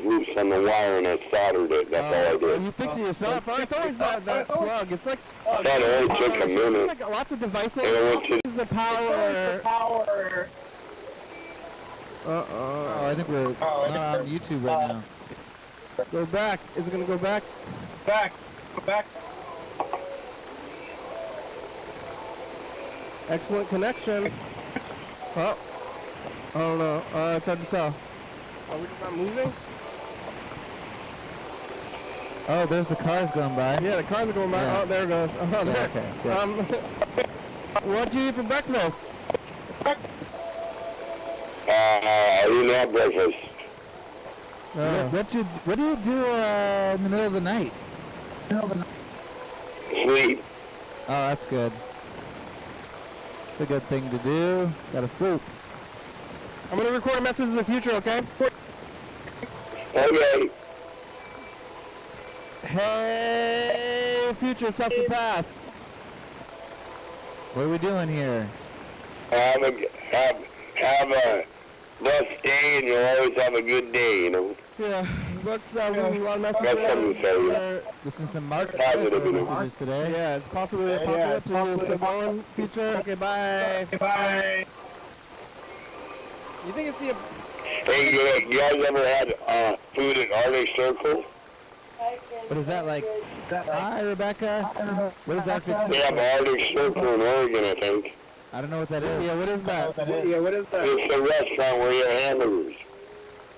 loose on the wire and I soldered it. That's all I did. You fix it yourself? Oh, it's always that plug. It's like That only took a it's minute. like lots of devices. And I went to This is the power. Power. Oh, I think we're not on YouTube right now. Go back. Is it gonna go back? Back. Back. Excellent connection. Oh, I don't know. It's hard to tell. Are we just not moving? Oh, there's the cars going by. Yeah, the cars are going by. Yeah. Oh, there it goes. Oh, Yeah, there. okay, good. What'd you eat for breakfast? I didn't have breakfast. What do you do in the middle of the night? Sleep. Oh, that's good. It's a good thing to do. Gotta sleep. I'm gonna record a message in the future, okay? Okay. Hey, future, test the past. What are we doing here? Have a blessed day, and you'll always have a good day, Yeah, Buck's leaving a lot of messages. That's something to say. Listen to some Mark Positive, messages today. Yeah, it's possibly apocalypse. Is still going, future. Okay, bye. Bye. You think it's the... Hey, you guys ever had food at Arctic Circle? What is that like? Hi, Rebecca. What is Arctic They have Circle? Arctic Circle in Oregon, I think. I don't know what that is. Yeah, what is that? Yeah, what is that? It's a restaurant where you have hamburgers.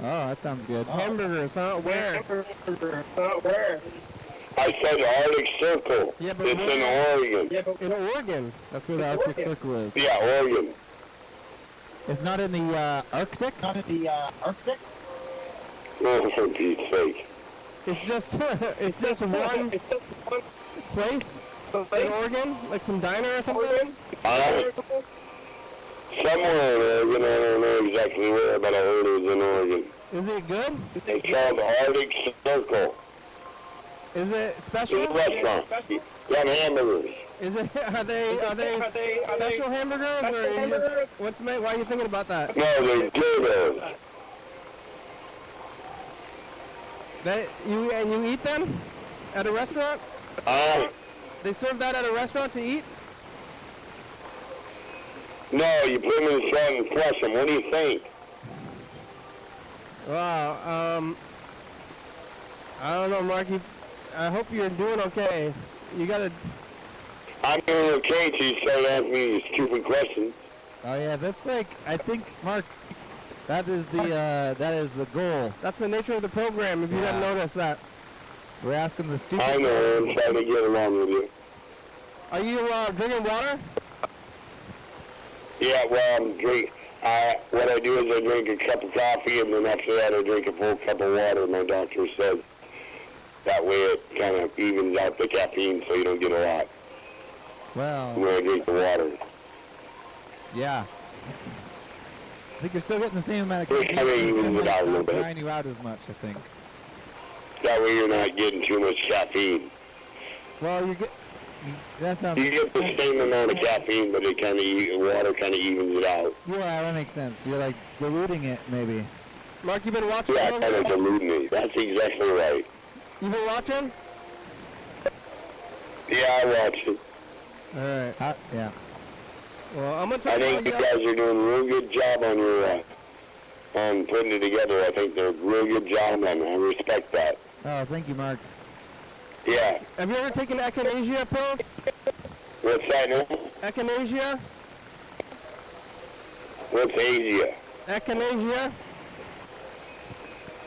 Oh, that sounds good. Hamburgers, huh? Where? Where? I said Arctic Circle. Yeah, but It's where? in Oregon. Yeah, but In Oregon. That's where the Arctic Circle is. Yeah, Oregon. It's not in the Arctic? not in the Arctic. Oh, for Pete's sake. It's just it's just one It's just one place in place. Oregon, like some diner or something. Oregon. Somewhere in Oregon, I don't know exactly where, but I heard it was in Oregon. Is it good? It's called Arctic Circle. Is it special? It's a restaurant. They have hamburgers. Is it? Are they special hamburgers, or you just, why are you thinking about that? No, they're good. You eat them at a restaurant? They serve that at a restaurant to eat? No, you put them in the salad and flush them. What do you think? Wow. I don't know, Marky. I hope you're doing okay. You gotta. I'm doing okay until you start asking me these stupid questions. Oh yeah, that's like, I think, Mark, that is the goal. That's the nature of the program. If you hadn't noticed that. We're asking the stupid. I know. I'm trying to get along with you. Are you drinking water? Yeah, well, what I do is I drink a cup of coffee, and then after that I drink a full cup of water. My doctor said that way it kind of evens out the caffeine, so you don't get a lot Well, when I drink the water. yeah. I think you're still getting the same amount of It kind of evens it out a little bit. Drying you out as much, I think. That way you're not getting too much caffeine. Well, that sounds. You get the same amount of caffeine, but water kind of evens it out. Yeah, that makes sense. You're like diluting it, maybe. Mark, you been watching? Yeah, kind of diluting it. That's exactly right. You been watching? Yeah, I watched it. All right. Yeah. Well, I'm gonna try. I think you guys are doing a real good job on your on putting it together. I think they're a real good job, and I respect that. Oh, thank you, Mark. Yeah. Have you ever taken echinacea pills? What's that now? Echinacea? What's Asia? Echinacea?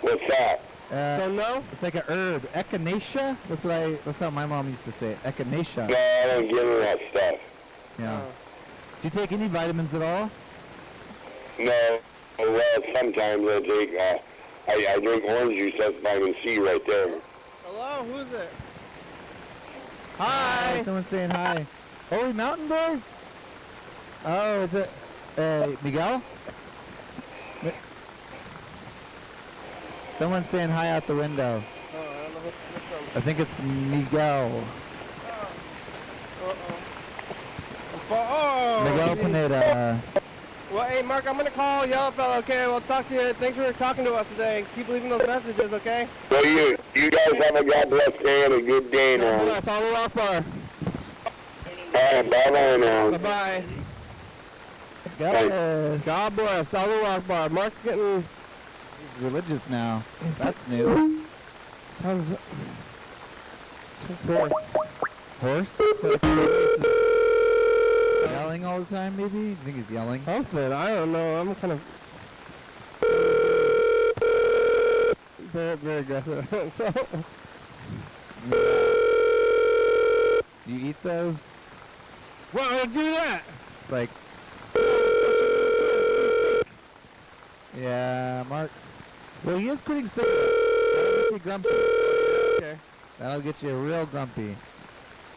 What's that? Don't know? It's like a herb. Echinacea? That's how my mom used to say it. Echinacea. No, I don't get into that stuff. Yeah. Do you take any vitamins at all? No. Well, sometimes I take, I drink orange juice. That's vitamin C right there. Hello? Who is it? Hi. Someone's saying hi. Holy Mountain Boys? Oh, is it Miguel? Someone's saying hi out the window. Oh, I don't know who this is. I think it's Miguel. Oh! Miguel Pineda. Well, hey, Mark, I'm gonna call Yellow Fella, okay? We'll talk to you. Thanks for talking to us today. Keep leaving those messages, okay? Well, you guys have a God bless day and a good day now. God bless. Allahu Akbar. Bye-bye now. Bye-bye. God bless. God bless. Allahu Akbar. Mark's getting... He's religious now. That's new. Sounds... Horse. Horse? Yelling all the time, maybe? You think he's yelling? Something. I don't know. I'm kind of... Very, very aggressive. So... You eat those? Why would I do that? It's like... Yeah, Mark. Well, he is quitting cigarettes. That'll get you grumpy. Okay. That'll get you real grumpy.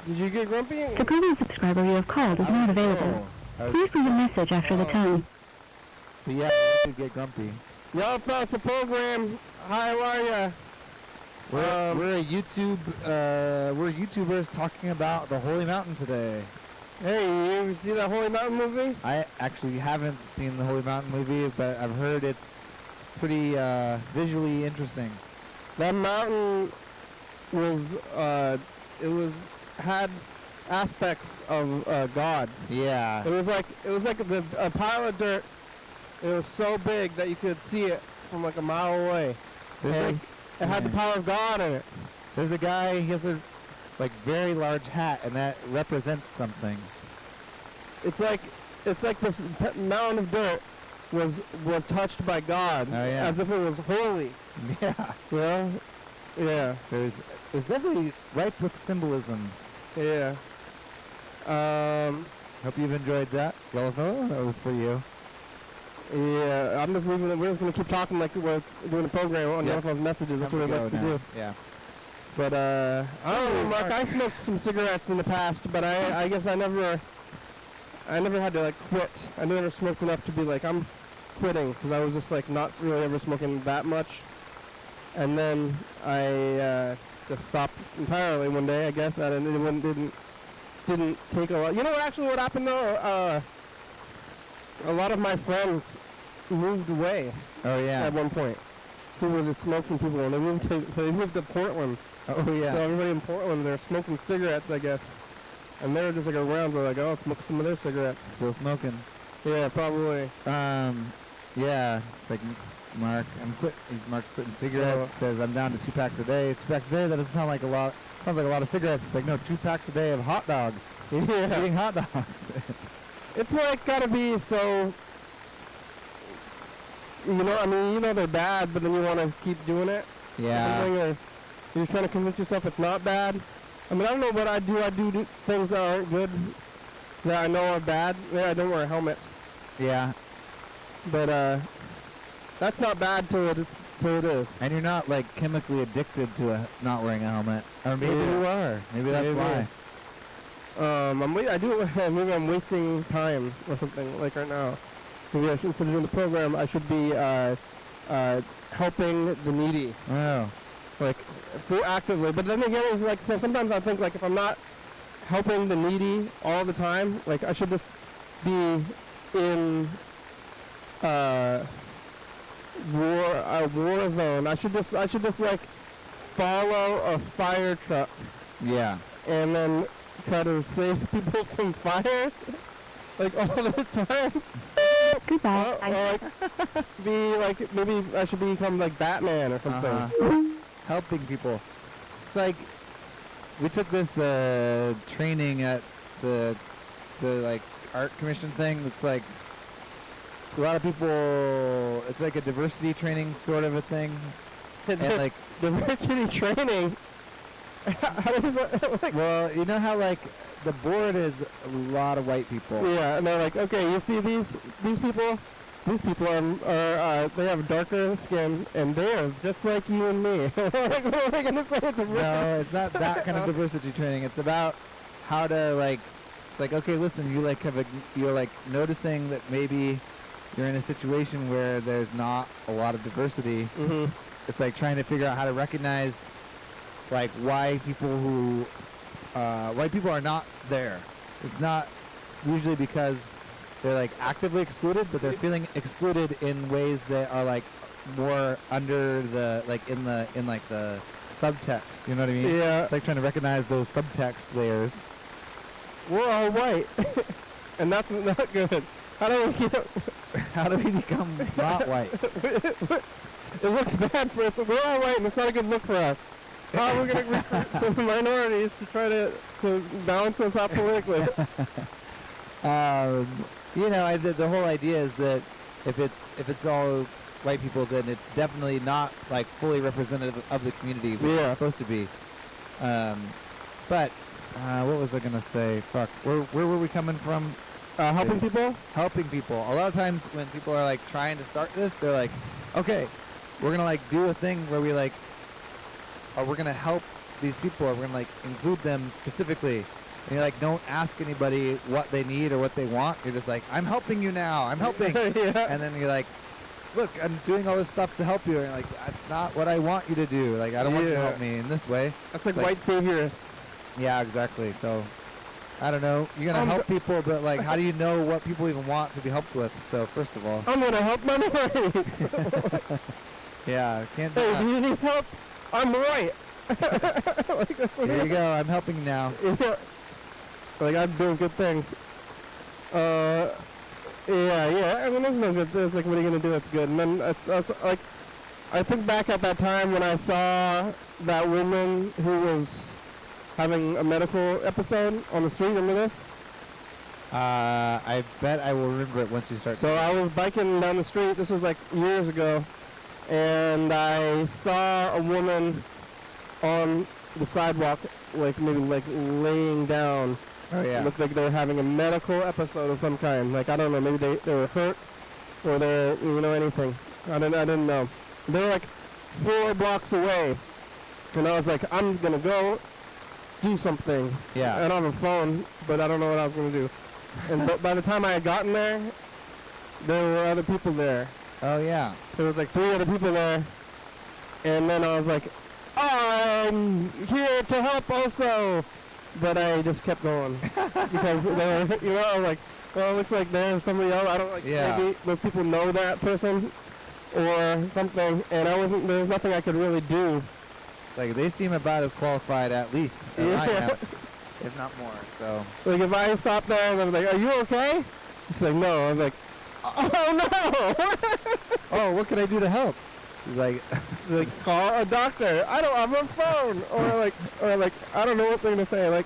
Did you get grumpy? The current subscriber you have called is not available. Please leave a message after the tone. But yeah, you get grumpy. Y'all found the program. Hi, how are ya? We're a we're YouTubers talking about the Holy Mountain today. Hey, you ever see that Holy Mountain movie? I actually haven't seen the Holy Mountain movie, but I've heard it's pretty visually interesting. That mountain was had aspects of God. Yeah. It was like a pile of dirt. It was so big that you could see it from like a mile away. And it had the power of God in it. There's a guy, he has a very large hat, and that represents something. It's like this mountain of dirt was touched by God, as if it was holy. Yeah. You know? Yeah. There's definitely ripe with symbolism. Yeah. Hope you've enjoyed that. Yellowfella, that was for you. Yeah, I'm just leaving it. We're just going to keep talking like we're doing a program on Yellowfell's messages. That's what it likes to do. Yeah. But, I don't know, Mark, I smoked some cigarettes in the past, but I guess I never had to, quit. I never smoked enough to be like, I'm quitting, because I was just, not really ever smoking that much. And then I just stopped entirely one day, I guess. And it didn't take a lot. You know actually what happened though? A lot of my friends moved away Oh yeah. at one point. Who were the smoking people, and they moved to Portland. Oh yeah. So everybody in Portland, they're smoking cigarettes, I guess. And they're just like around, they're like, oh, smoke some of their cigarettes. Still smoking. Yeah, probably. Yeah. It's like Mark. Mark's quitting cigarettes. Says I'm down to 2 packs a day. 2 packs a day. That doesn't sound like a lot. Sounds like a lot of cigarettes. It's like no, 2 packs a day of hot dogs. Yeah. Eating hot dogs. It's like gotta be so. You know, I mean, you know they're bad, but then you want to keep doing it. Yeah. You're trying to convince yourself it's not bad. I mean, I don't know what I do. I do things that aren't good, that I know are bad. Yeah, I don't wear a helmet. Yeah. But that's not bad till it is. And you're not like chemically addicted to not wearing a helmet, or maybe Yeah. you are. Maybe that's why. Maybe I'm wasting time or something like right now. Maybe I should, instead of doing the program, I should be helping the needy, Oh. like proactively. But then again, it's like so sometimes I think like if I'm not helping the needy all the time, like I should just be in war zone. I should just like follow a fire truck Yeah. and then try to save people from fires, like all the time. Goodbye. Be like maybe I should become like Batman or something. Helping people. It's like we took this training at the like art commission thing. It's like a lot of people. It's like a diversity training sort of a thing. And like Diversity training. How does that, like, well, you know how like the board is a lot of white people. yeah, and they're like, okay, you see these people? These people are they have darker skin, and they're just like you and me. Like, what are they gonna say? No, it's not that kind of diversity training. It's about how to like. It's like, okay, listen, you like you're like noticing that maybe you're in a situation where there's not a lot of diversity. Mm-hmm. It's like trying to figure out how to recognize like why people are not there. It's not usually because they're like actively excluded, but they're feeling excluded in ways that are like more under the like in the subtext. You know what I mean? Yeah. It's like trying to recognize those subtext layers. We're all white, and that's not good. How do we get? How do we become not white? It looks bad for us. We're all white, and it's not a good look for us. How are we going to recruit some minorities to try to balance us out politically? You know, the whole idea is that if it's all white people, then it's definitely not like fully representative of the community, which it's supposed to be. But what was I gonna say? Fuck. Where were we coming from? Helping people? Helping people. A lot of times when people are like trying to start this, they're like, okay, we're gonna like do a thing where we like, or we're gonna help these people, or we're gonna like include them specifically. And you're like, don't ask anybody what they need or what they want. You're just like, I'm helping you now. I'm helping. Yeah. And then you're like, look, I'm doing all this stuff to help you. And you're like, that's not what I want you to do. Like, I don't want you to help me in this way. That's like white saviors. Yeah, exactly. So, I don't know. You're going to help people, but like, how do you know what people even want to be helped with? So, first of all. I'm going to help minorities. Yeah, can't do Hey, that. do you need help? I'm white. Here you go. I'm helping you now. Yeah. Like, I'm doing good things. Yeah. I mean, there's no good things. Like, what are you going to do that's good? And then it's like, I think back at that time when I saw that woman who was having a medical episode on the street. Remember this? I bet I will remember it once you start. So I was biking down the street. This was like years ago. And I saw a woman on the sidewalk, like maybe like laying down. Oh, yeah. It looked like they were having a medical episode of some kind. Like, I don't know, maybe they were hurt or they're, anything. I didn't know. They were like 4 blocks away. And I was like, I'm going to go do something. Yeah. I don't have a phone, but I don't know what I was going to do. And by the time I had gotten there were other people there. Oh, yeah. There was like 3 other people there. And then I was like, oh, here to help also. But I just kept going because they were, you know, I'm like, well, it looks like there's somebody else. I don't like, maybe those people know that person or something, and there was nothing I could really do. Like, they seem about as qualified at least as I am, if not more. So, like, if I stopped there and I'm like, are you okay? He's like, no. I'm like, oh no. Oh, what can I do to help? He's like, call a doctor. I don't have a phone. Or like, I don't know what they're gonna say. Like,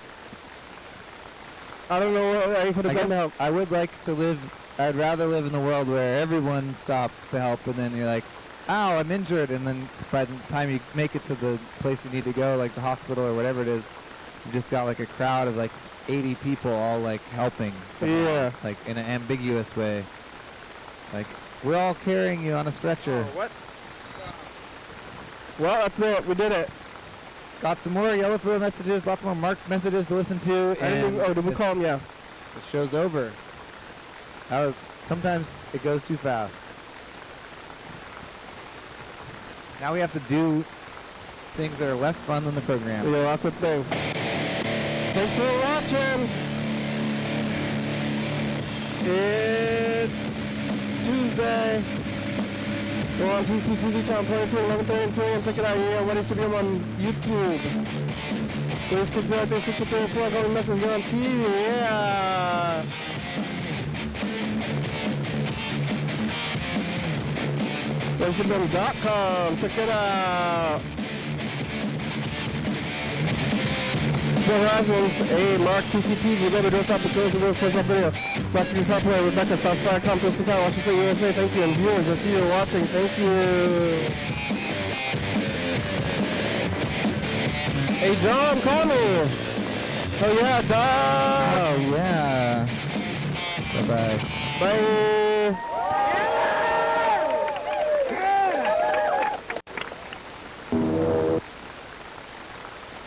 I don't know what I could have done to help. I would like to live. I'd rather live in the world where everyone stopped to help, and then you're like, ow, I'm injured, and then by the time you make it to the place you need to go, like the hospital or whatever it is, you just got like a crowd of like 80 people all like helping. Somehow, Yeah. like in an ambiguous way. Like, we're all carrying you on a stretcher. Oh, what? Well, that's it. We did it. Got some more Yellowfield messages, lots more marked messages to listen to. Did we call him? Yeah. The show's over. Sometimes it goes too fast. Now we have to do things that are less fun than the program. Yeah, lots of things. Thanks for watching. It's Tuesday. Go on TCTV channel 22, 11:30 and check it out. Yeah, YDHWM on YouTube. 360364, go and message on TV. Yeah. YDHWM.com. Check it out. Bill Rosman's A Mark TCTV, go to do a top of close the world first up video. Back to your top player, Rebecca, stop by, come to Thurston County, Washington, USA. Thank you, and viewers, I see you watching. Thank you. Hey, John, call me. Oh, yeah, Doc. Oh, yeah. Bye-bye. Bye.